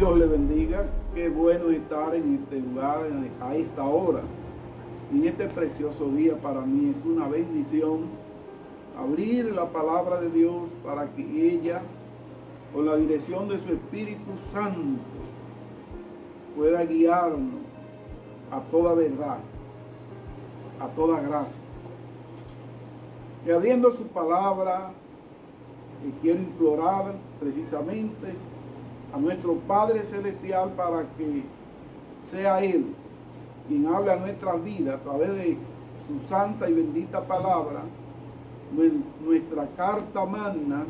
Dios le bendiga. Qué bueno estar en este lugar a esta hora. En este precioso día para mí es una bendición abrir la palabra de Dios para que ella, con la dirección de su Espíritu Santo, pueda guiarnos a toda verdad, a toda gracia. Y abriendo su palabra, quiero implorar precisamente a nuestro Padre Celestial para que sea Él quien hable a nuestras vidas a través de su santa y bendita palabra, nuestra carta magna,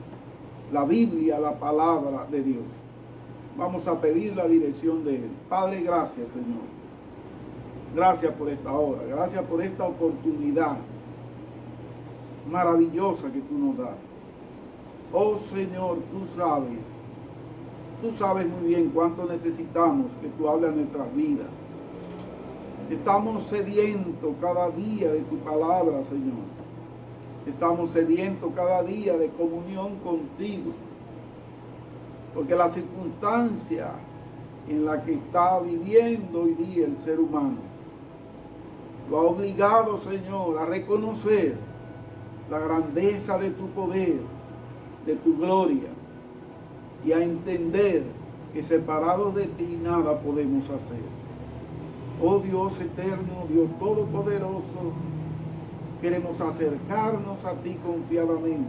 la Biblia, la palabra de Dios. Vamos a pedir la dirección de Él. Padre, gracias, Señor. Gracias por esta hora, gracias por esta oportunidad maravillosa que tú nos das. Oh Señor, tú sabes muy bien cuánto necesitamos que tú hables a nuestras vidas. Estamos sedientos cada día de tu palabra, Señor. Estamos sedientos cada día de comunión contigo. Porque la circunstancia en la que está viviendo hoy día el ser humano lo ha obligado, Señor, a reconocer la grandeza de tu poder, de tu gloria, y a entender que separados de ti nada podemos hacer. Oh Dios eterno, Dios todopoderoso, queremos acercarnos a ti confiadamente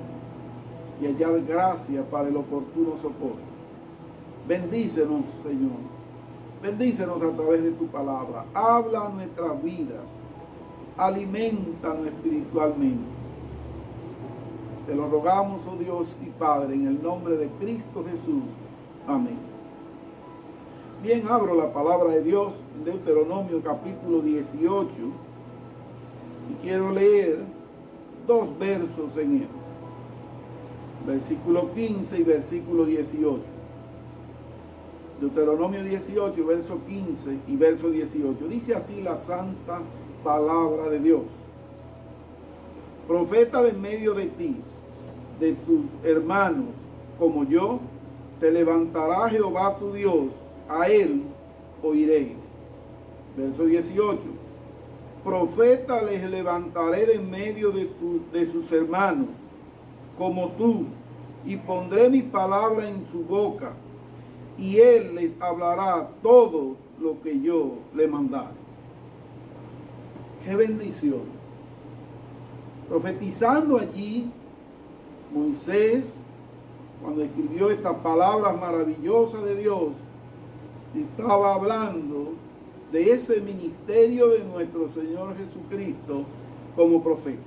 y hallar gracia para el oportuno socorro. Bendícenos, Señor. Bendícenos a través de tu palabra. Habla a nuestras vidas. Alimentanos espiritualmente. Te lo rogamos, oh Dios y Padre, en el nombre de Cristo Jesús. Amén. Bien, abro la palabra de Dios en Deuteronomio capítulo 18 y quiero leer dos versos en él. Versículo 15 y versículo 18. Deuteronomio 18, verso 15 y verso 18. Dice así la santa palabra de Dios. Profeta de en medio de ti, de tus hermanos, como yo, te levantará Jehová tu Dios, a él oiréis. Verso 18. Profeta les levantaré de en medio de sus hermanos, como tú, y pondré mi palabra en su boca, y él les hablará todo lo que yo le mandare. ¡Qué bendición! Profetizando allí, Moisés, cuando escribió estas palabras maravillosas de Dios, estaba hablando de ese ministerio de nuestro Señor Jesucristo como profeta.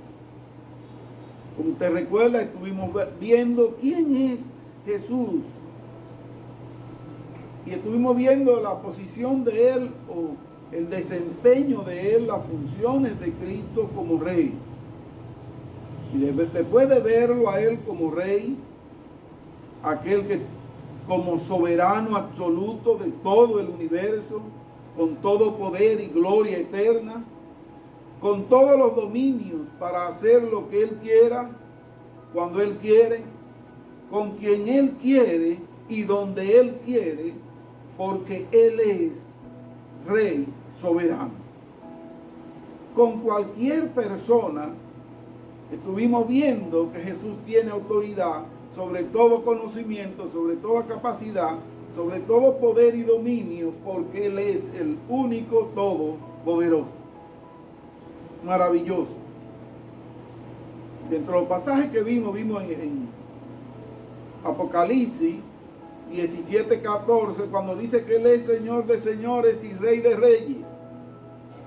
Como usted recuerda, estuvimos viendo quién es Jesús. Y estuvimos viendo la posición de Él o el desempeño de Él, las funciones de Cristo como Rey. Y después de verlo a Él como Rey, aquel que como soberano absoluto de todo el universo, con todo poder y gloria eterna, con todos los dominios para hacer lo que Él quiera, cuando Él quiere, con quien Él quiere y donde Él quiere, porque Él es Rey soberano. Con cualquier persona, estuvimos viendo que Jesús tiene autoridad sobre todo conocimiento, sobre toda capacidad, sobre todo poder y dominio, porque Él es el único todopoderoso. Maravilloso. Dentro de los pasajes que vimos en Apocalipsis 17:14, cuando dice que Él es Señor de señores y Rey de reyes.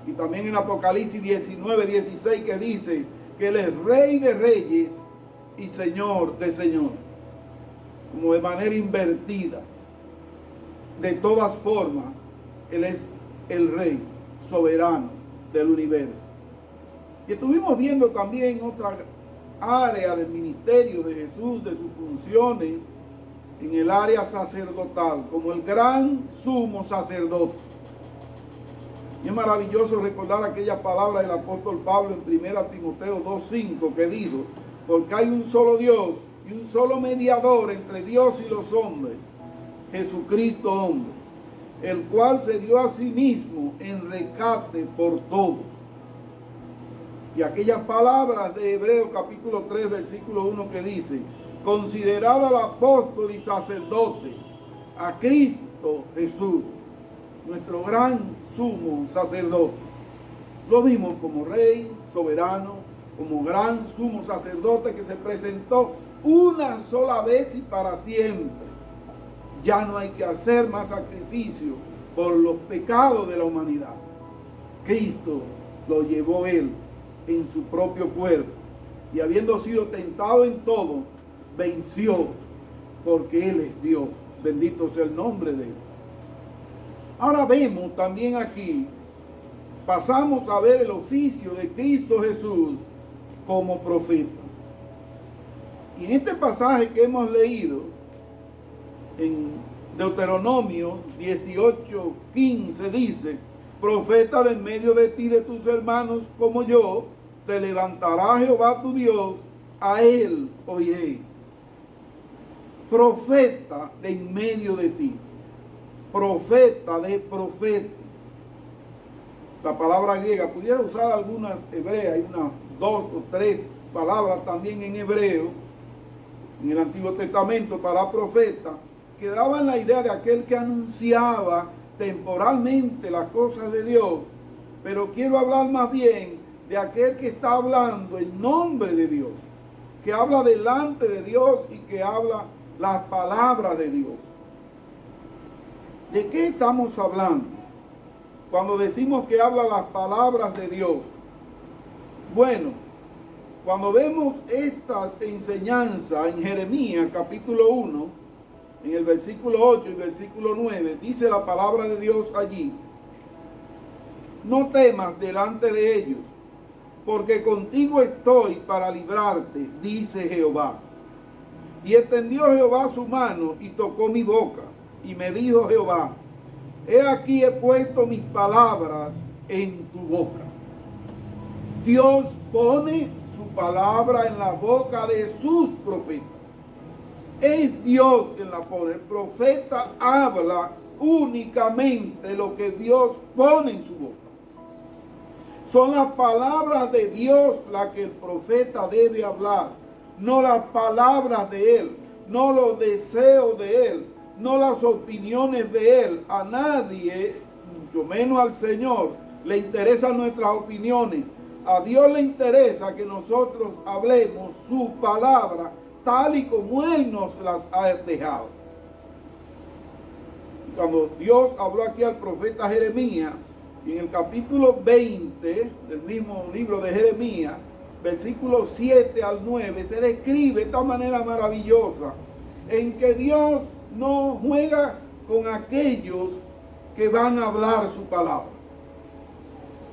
Y también en Apocalipsis 19:16, que dice que Él es Rey de reyes y Señor de señores. Como de manera invertida. De todas formas, Él es el Rey soberano del universo. Y estuvimos viendo también otra área del ministerio de Jesús, de sus funciones, en el área sacerdotal, como el gran sumo sacerdote. Y es maravilloso recordar aquella palabra del apóstol Pablo en 1 Timoteo 2:5, que dijo: porque hay un solo Dios y un solo mediador entre Dios y los hombres, Jesucristo hombre, el cual se dio a sí mismo en rescate por todos. Y aquellas palabras de Hebreos capítulo 3, versículo 1 que dice, considerad al apóstol y sacerdote, a Cristo Jesús, nuestro gran sumo sacerdote. Lo vimos como rey, soberano, como gran sumo sacerdote que se presentó una sola vez y para siempre. Ya no hay que hacer más sacrificio por los pecados de la humanidad. Cristo lo llevó él en su propio cuerpo y habiendo sido tentado en todo, venció porque él es Dios. Bendito sea el nombre de él. Ahora vemos también aquí, pasamos a ver el oficio de Cristo Jesús como profeta. Y en este pasaje que hemos leído, en Deuteronomio 18:15 dice, profeta de en medio de ti, de tus hermanos como yo, te levantará Jehová tu Dios, a él oiré. Profeta de en medio de ti, profeta de profeta. La palabra griega, pudiera usar algunas hebreas, hay unas 2 o 3 palabras también en hebreo, en el Antiguo Testamento para profeta, que daban la idea de aquel que anunciaba temporalmente las cosas de Dios, pero quiero hablar más bien de aquel que está hablando en nombre de Dios, que habla delante de Dios y que habla las palabras de Dios. ¿De qué estamos hablando cuando decimos que habla las palabras de Dios? Bueno, cuando vemos estas enseñanzas en Jeremías capítulo 1, en el versículo 8 y versículo 9, dice la palabra de Dios allí, no temas delante de ellos, porque contigo estoy para librarte, dice Jehová. Y extendió Jehová su mano y tocó mi boca, y me dijo Jehová, he aquí he puesto mis palabras en tu boca. Dios pone su palabra en la boca de sus profetas. Es Dios quien la pone. El profeta habla únicamente lo que Dios pone en su boca. Son las palabras de Dios las que el profeta debe hablar, no las palabras de él, no los deseos de él, no las opiniones de él. A nadie, mucho menos al Señor, le interesan nuestras opiniones. A Dios le interesa que nosotros hablemos su palabra tal y como él nos las ha dejado. Cuando Dios habló aquí al profeta Jeremías, en el capítulo 20 del mismo libro de Jeremías, versículos 7 al 9, se describe de esta manera maravillosa en que Dios no juega con aquellos que van a hablar su palabra.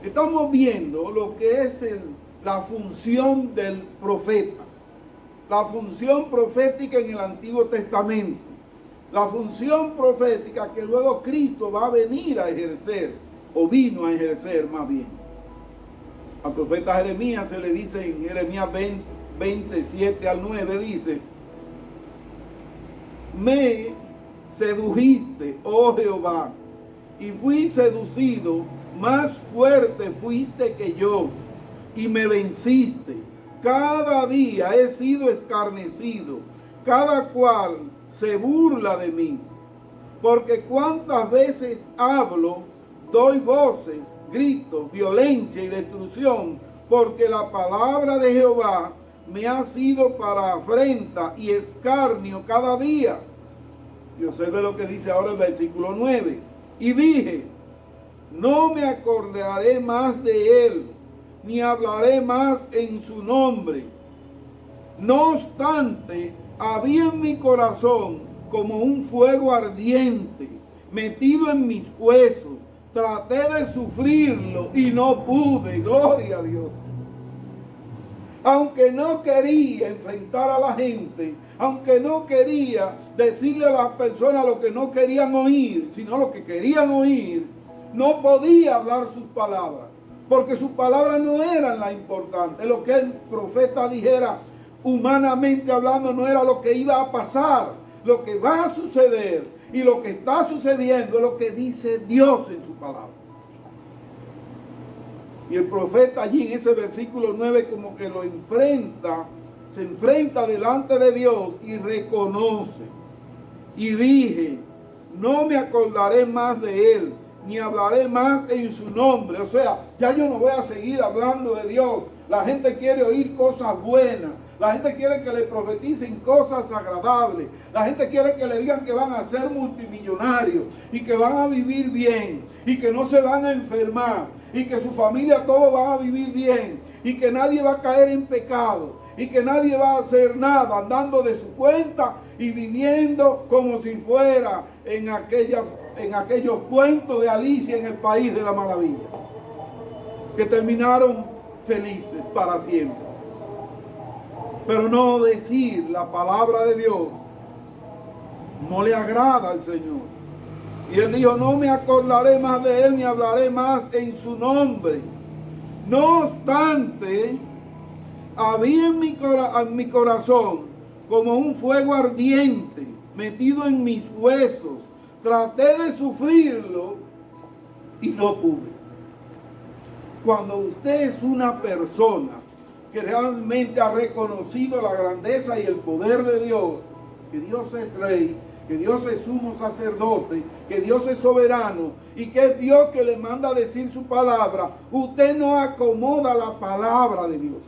Estamos viendo lo que es la función del profeta, la función profética en el Antiguo Testamento, la función profética que luego Cristo va a venir a ejercer, o vino a ejercer más bien. Al profeta Jeremías se le dice en Jeremías 27 al 9, dice, me sedujiste, oh Jehová, y fui seducido, más fuerte fuiste que yo, y me venciste. Cada día he sido escarnecido, cada cual se burla de mí, porque cuántas veces hablo, doy voces, gritos, violencia y destrucción, porque la palabra de Jehová me ha sido para afrenta y escarnio cada día. Y observe lo que dice ahora el versículo 9. Y dije, no me acordaré más de él, ni hablaré más en su nombre. No obstante, había en mi corazón como un fuego ardiente, metido en mis huesos. Traté de sufrirlo y no pude, gloria a Dios. Aunque no quería enfrentar a la gente, aunque no quería decirle a las personas lo que no querían oír, sino lo que querían oír, no podía hablar sus palabras, porque sus palabras no eran la importante. Lo que el profeta dijera, humanamente hablando, no era lo que iba a pasar, lo que va a suceder. Y lo que está sucediendo es lo que dice Dios en su palabra. Y el profeta allí en ese versículo 9 como que lo enfrenta, se enfrenta delante de Dios y reconoce. Y dije, no me acordaré más de él, ni hablaré más en su nombre. O sea, ya yo no voy a seguir hablando de Dios. La gente quiere oír cosas buenas. La gente quiere que le profeticen cosas agradables. La gente quiere que le digan que van a ser multimillonarios y que van a vivir bien y que no se van a enfermar y que su familia todos van a vivir bien y que nadie va a caer en pecado y que nadie va a hacer nada andando de su cuenta y viviendo como si fuera en aquellos cuentos de Alicia en el País de la Maravilla, que terminaron felices para siempre. Pero no decir la palabra de Dios no le agrada al Señor. Y él dijo, no me acordaré más de él ni hablaré más en su nombre. No obstante, había en mi corazón como un fuego ardiente metido en mis huesos. Traté de sufrirlo y no pude. Cuando usted es una persona que realmente ha reconocido la grandeza y el poder de Dios, que Dios es rey, que Dios es sumo sacerdote, que Dios es soberano y que es Dios que le manda a decir su palabra, usted no acomoda la palabra de Dios.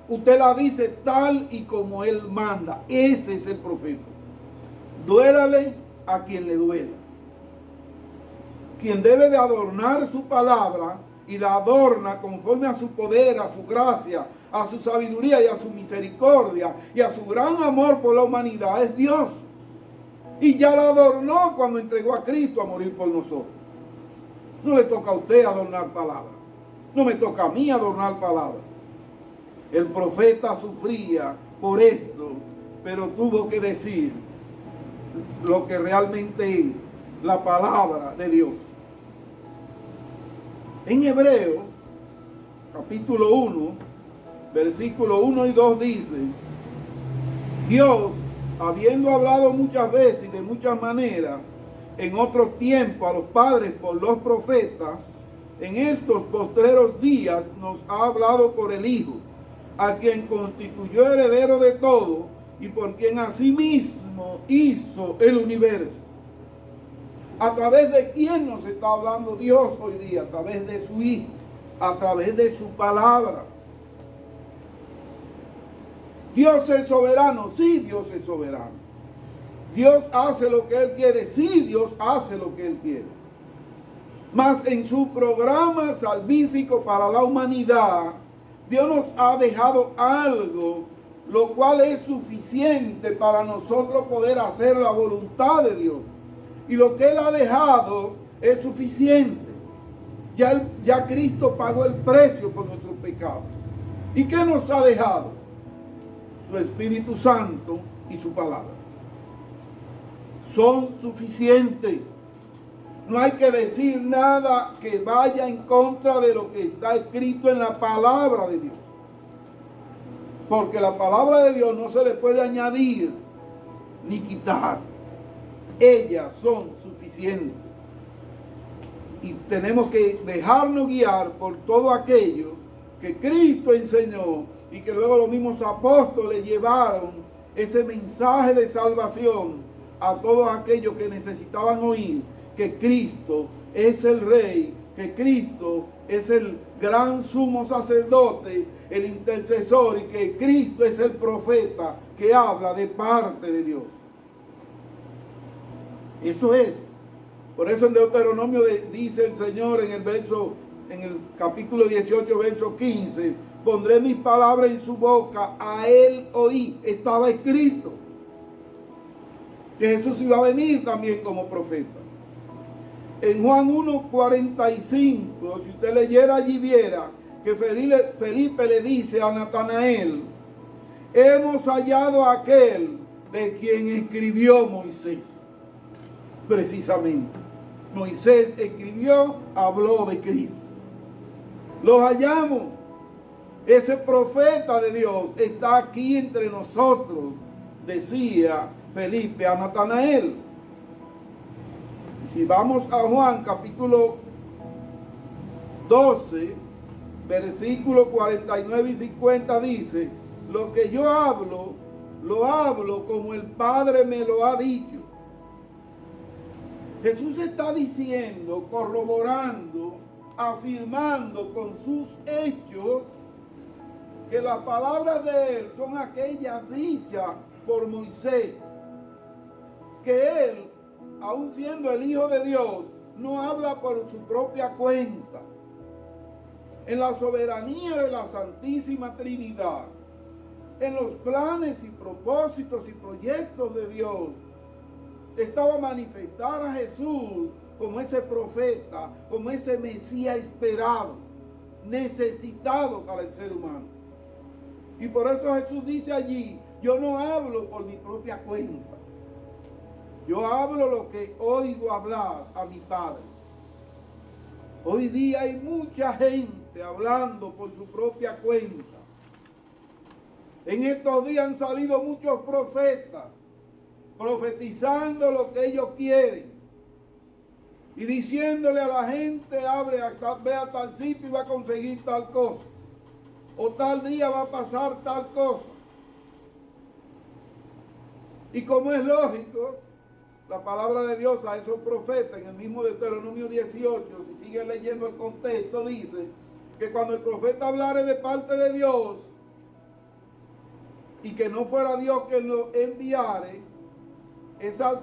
Usted la dice tal y como Él manda. Ese es el profeta. Duélale a quien le duela. Quien debe de adornar su palabra y la adorna conforme a su poder, a su gracia, a su sabiduría y a su misericordia y a su gran amor por la humanidad es Dios. Y ya la adornó cuando entregó a Cristo a morir por nosotros. No le toca a usted adornar palabra. No me toca a mí adornar palabra. El profeta sufría por esto, pero tuvo que decir lo que realmente es la palabra de Dios. En Hebreos, capítulo 1, versículo 1 y 2 dice, Dios, habiendo hablado muchas veces y de muchas maneras, en otros tiempos a los padres por los profetas, en estos postreros días nos ha hablado por el Hijo, a quien constituyó heredero de todo y por quien asimismo hizo el universo. ¿A través de quién nos está hablando Dios hoy día? A través de su Hijo, a través de su palabra. ¿Dios es soberano? Sí, Dios es soberano. ¿Dios hace lo que Él quiere? Sí, Dios hace lo que Él quiere. Mas en su programa salvífico para la humanidad, Dios nos ha dejado algo, lo cual es suficiente para nosotros poder hacer la voluntad de Dios. Y lo que Él ha dejado es suficiente. Ya Cristo pagó el precio por nuestros pecados. ¿Y qué nos ha dejado? Su Espíritu Santo y su palabra. Son suficientes. No hay que decir nada que vaya en contra de lo que está escrito en la palabra de Dios. Porque la palabra de Dios no se le puede añadir ni quitar. Ellas son suficientes. Y tenemos que dejarnos guiar por todo aquello que Cristo enseñó y que luego los mismos apóstoles llevaron ese mensaje de salvación a todos aquellos que necesitaban oír que Cristo es el Rey, que Cristo es el gran sumo sacerdote, el intercesor, y que Cristo es el profeta que habla de parte de Dios. Eso es. Por eso en Deuteronomio dice el Señor en el capítulo 18, verso 15, pondré mis palabras en su boca, a él oí. Estaba escrito que Jesús iba a venir también como profeta. En Juan 1:45, si usted leyera allí, viera que Felipe le dice a Natanael, hemos hallado a aquel de quien escribió Moisés. Precisamente, Moisés escribió, habló de Cristo. Lo hallamos. Ese profeta de Dios está aquí entre nosotros, decía Felipe a Natanael. Si vamos a Juan capítulo 12, versículos 49 y 50 dice, lo que yo hablo, lo hablo como el Padre me lo ha dicho. Jesús está diciendo, corroborando, afirmando con sus hechos que las palabras de Él son aquellas dichas por Moisés, que Él, aun siendo el Hijo de Dios, no habla por su propia cuenta. En la soberanía de la Santísima Trinidad, en los planes y propósitos y proyectos de Dios, estaba manifestar a Jesús como ese profeta, como ese Mesías esperado, necesitado para el ser humano. Y por eso Jesús dice allí, yo no hablo por mi propia cuenta. Yo hablo lo que oigo hablar a mi Padre. Hoy día hay mucha gente hablando por su propia cuenta. En estos días han salido muchos profetas profetizando lo que ellos quieren y diciéndole a la gente, ve a tal sitio y va a conseguir tal cosa, o tal día va a pasar tal cosa. Y como es lógico, la palabra de Dios a esos profetas en el mismo Deuteronomio 18, si sigue leyendo el contexto, dice que cuando el profeta hablare de parte de Dios y que no fuera Dios quien lo enviare, esas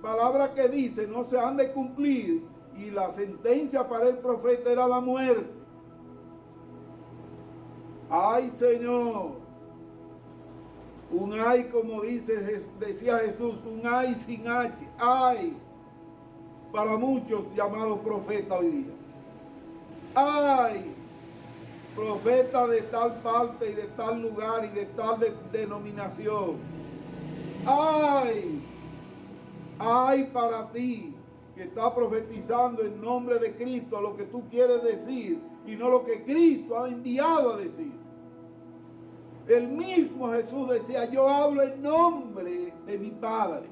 palabras que dice no se han de cumplir, y la sentencia para el profeta era la muerte. Ay, Señor, un ay, como decía Jesús, un ay sin H, ay, para muchos llamados profetas hoy día. Ay, profeta de tal parte y de tal lugar y de tal denominación. Ay, ay para ti que está profetizando en nombre de Cristo lo que tú quieres decir y no lo que Cristo ha enviado a decir. El mismo Jesús decía, yo hablo en nombre de mi Padre.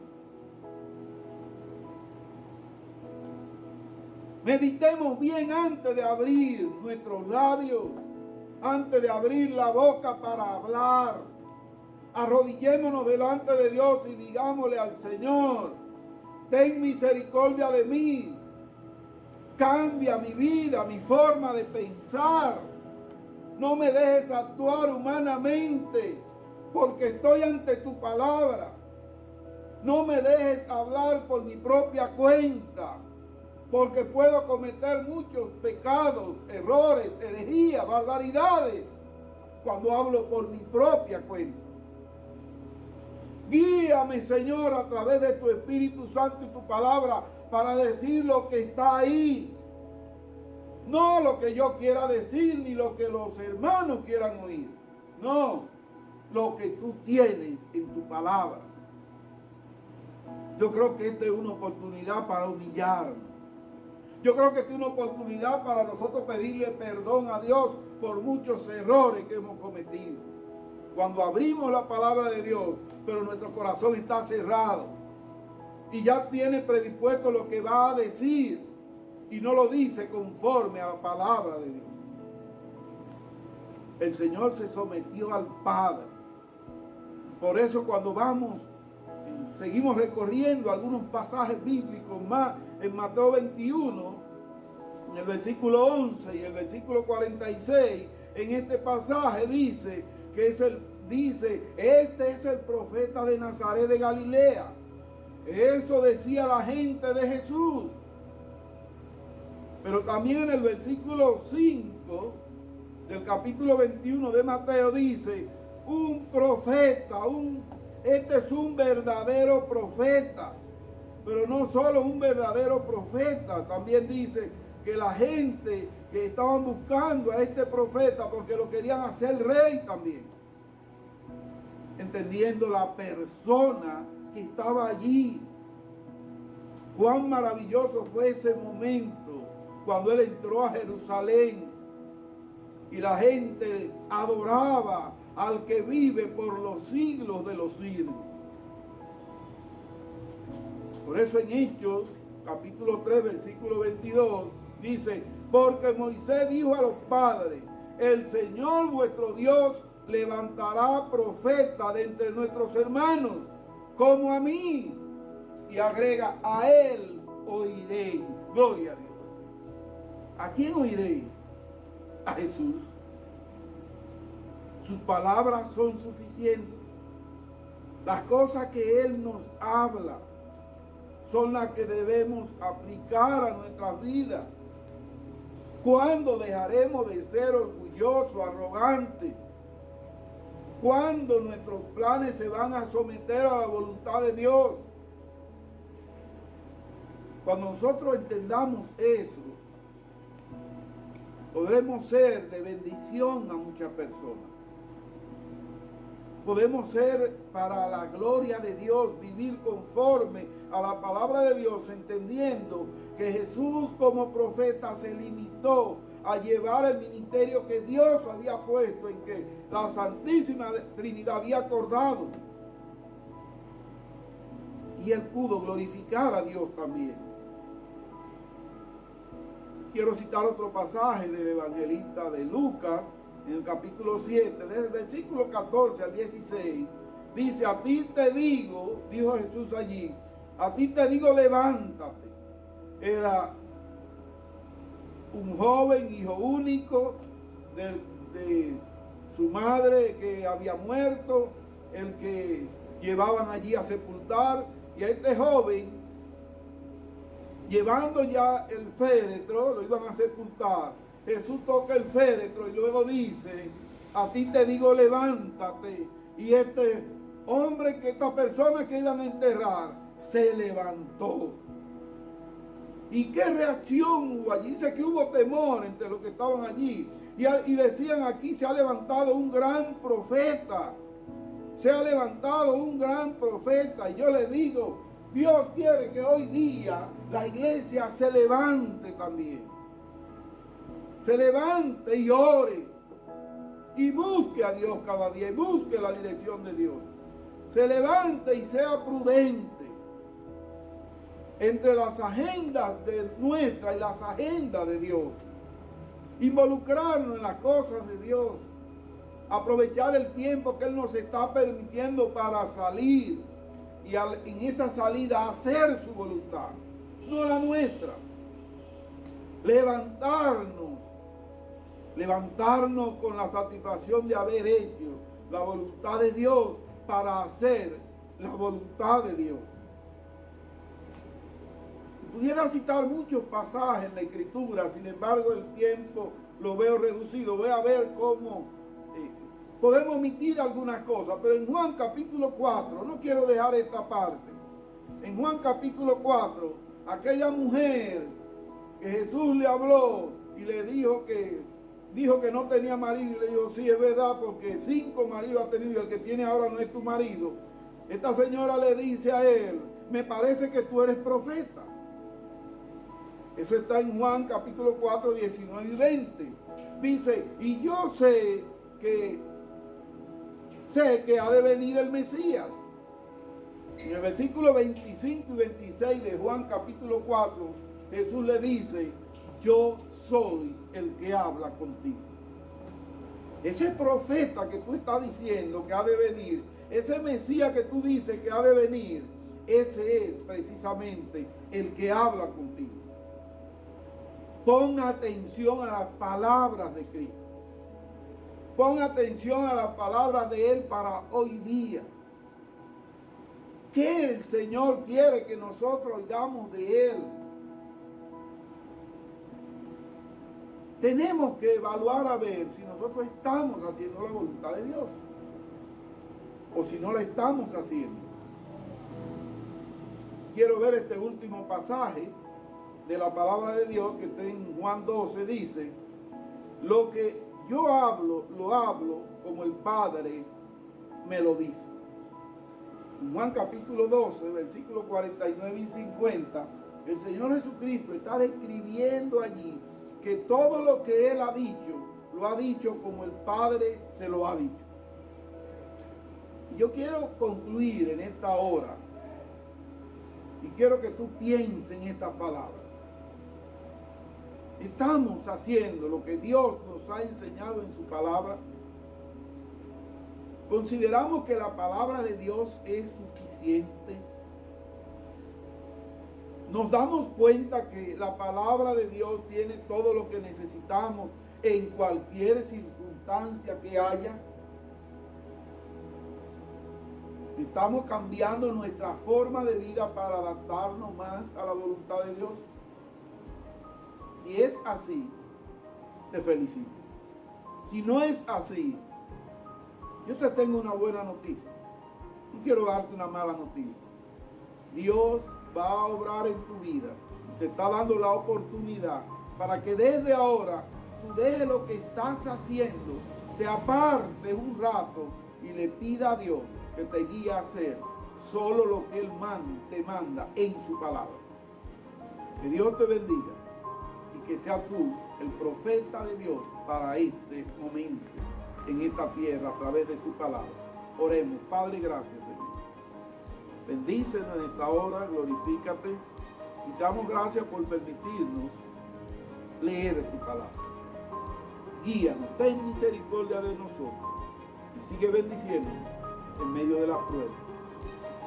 Meditemos bien antes de abrir nuestros labios, antes de abrir la boca para hablar. Arrodillémonos delante de Dios y digámosle al Señor, ten misericordia de mí, cambia mi vida, mi forma de pensar. No me dejes actuar humanamente, porque estoy ante tu palabra. No me dejes hablar por mi propia cuenta, porque puedo cometer muchos pecados, errores, herejías, barbaridades, cuando hablo por mi propia cuenta. Guíame, Señor, a través de tu Espíritu Santo y tu palabra para decir lo que está ahí. No lo que yo quiera decir ni lo que los hermanos quieran oír. No, lo que tú tienes en tu palabra. Yo creo que esta es una oportunidad para humillarnos. Yo creo que esta es una oportunidad para nosotros pedirle perdón a Dios por muchos errores que hemos cometido. Cuando abrimos la palabra de Dios, pero nuestro corazón está cerrado y ya tiene predispuesto lo que va a decir y no lo dice conforme a la palabra de Dios. El Señor se sometió al Padre. Por eso cuando seguimos recorriendo algunos pasajes bíblicos más en Mateo 21, en el versículo 11 y el versículo 46, en este pasaje dice que este es el profeta de Nazaret de Galilea. Eso decía la gente de Jesús. Pero también en el versículo 5 del capítulo 21 de Mateo dice, un profeta, este es un verdadero profeta. Pero no solo un verdadero profeta, también dice que la gente que estaban buscando a este profeta porque lo querían hacer rey también. Entendiendo la persona que estaba allí. Cuán maravilloso fue ese momento cuando él entró a Jerusalén y la gente adoraba al que vive por los siglos de los siglos. Por eso en Hechos, capítulo 3, versículo 22, dice, porque Moisés dijo a los padres, el Señor vuestro Dios levantará profeta de entre nuestros hermanos, como a mí. Y agrega, a él oiréis. Gloria a Dios. ¿A quién oiréis? A Jesús. Sus palabras son suficientes. Las cosas que Él nos habla son las que debemos aplicar a nuestras vidas. ¿Cuándo dejaremos de ser orgullosos, arrogantes? ¿Cuándo nuestros planes se van a someter a la voluntad de Dios? Cuando nosotros entendamos eso, podremos ser de bendición a muchas personas. Podemos ser para la gloria de Dios, vivir conforme a la palabra de Dios, entendiendo que Jesús como profeta se limitó a llevar el ministerio que Dios había puesto, en que la Santísima Trinidad había acordado. Y Él pudo glorificar a Dios también. Quiero citar otro pasaje del evangelista de Lucas, en el capítulo 7, desde el versículo 14 al 16, dice, a ti te digo, dijo Jesús allí, a ti te digo, levántate. Era un joven, hijo único de su madre que había muerto, el que llevaban allí a sepultar, y a este joven, llevando ya el féretro, lo iban a sepultar. Jesús toca el féretro y luego dice, a ti te digo, levántate. Y este hombre, que esta persona que iban a enterrar, se levantó. ¿Y qué reacción hubo allí? Dice que hubo temor entre los que estaban allí. Y decían, aquí se ha levantado un gran profeta. Se ha levantado un gran profeta. Y yo le digo, Dios quiere que hoy día la iglesia se levante también. Se levante y ore. Y busque a Dios cada día. Y busque la dirección de Dios. Se levante y sea prudente. Entre las agendas de nuestra y las agendas de Dios. Involucrarnos en las cosas de Dios. Aprovechar el tiempo que Él nos está permitiendo para salir. Y en esa salida hacer su voluntad, no la nuestra. Levantarnos con la satisfacción de haber hecho la voluntad de Dios para hacer la voluntad de Dios. Pudiera citar muchos pasajes en la Escritura, sin embargo el tiempo lo veo reducido. Voy a ver cómo podemos omitir algunas cosas, pero en Juan capítulo 4, no quiero dejar esta parte. En Juan capítulo 4, aquella mujer que Jesús le habló y le dijo que no tenía marido, y le dijo, sí, es verdad, porque 5 maridos ha tenido y el que tiene ahora no es tu marido. Esta señora le dice a él, me parece que tú eres profeta. Eso está en Juan capítulo 4, 19 y 20. Dice, y yo sé que ha de venir el Mesías. En el versículo 25 y 26 de Juan capítulo 4, Jesús le dice, yo soy el que habla contigo. Ese profeta que tú estás diciendo que ha de venir, ese Mesías que tú dices que ha de venir, ese es precisamente el que habla contigo. Pon atención a las palabras de Cristo. Pon atención a las palabras de Él para hoy día. ¿Qué el Señor quiere que nosotros oigamos de Él? Tenemos que evaluar a ver si nosotros estamos haciendo la voluntad de Dios o si no la estamos haciendo. Quiero ver este último pasaje de la palabra de Dios que está en Juan 12. Dice, lo que yo hablo, lo hablo como el Padre me lo dice. En Juan capítulo 12, versículos 49 y 50, el Señor Jesucristo está describiendo allí que todo lo que Él ha dicho, lo ha dicho como el Padre se lo ha dicho. Yo quiero concluir en esta hora Y quiero que tú pienses en esta palabra. ¿Estamos haciendo lo que Dios nos ha enseñado en su palabra? ¿Consideramos que la palabra de Dios es suficiente? ¿Nos damos cuenta que la palabra de Dios tiene todo lo que necesitamos en cualquier circunstancia que haya? ¿Estamos cambiando nuestra forma de vida para adaptarnos más a la voluntad de Dios? Si es así, te felicito. Si no es así, yo te tengo una buena noticia. No quiero darte una mala noticia. Dios va a obrar en tu vida. Te está dando la oportunidad para que desde ahora tú dejes lo que estás haciendo, te apartes un rato y le pida a Dios que te guíe a hacer solo lo que Él te manda en su palabra. Que Dios te bendiga y que sea tú el profeta de Dios para este momento en esta tierra a través de su palabra. Oremos. Padre, gracias, Señor. Bendícenos en esta hora, glorifícate y te damos gracias por permitirnos leer tu palabra. Guíanos, ten misericordia de nosotros y sigue bendiciéndonos en medio de la prueba.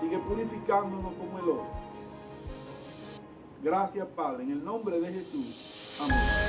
Sigue purificándonos como el oro. Gracias, Padre, en el nombre de Jesús. Amén.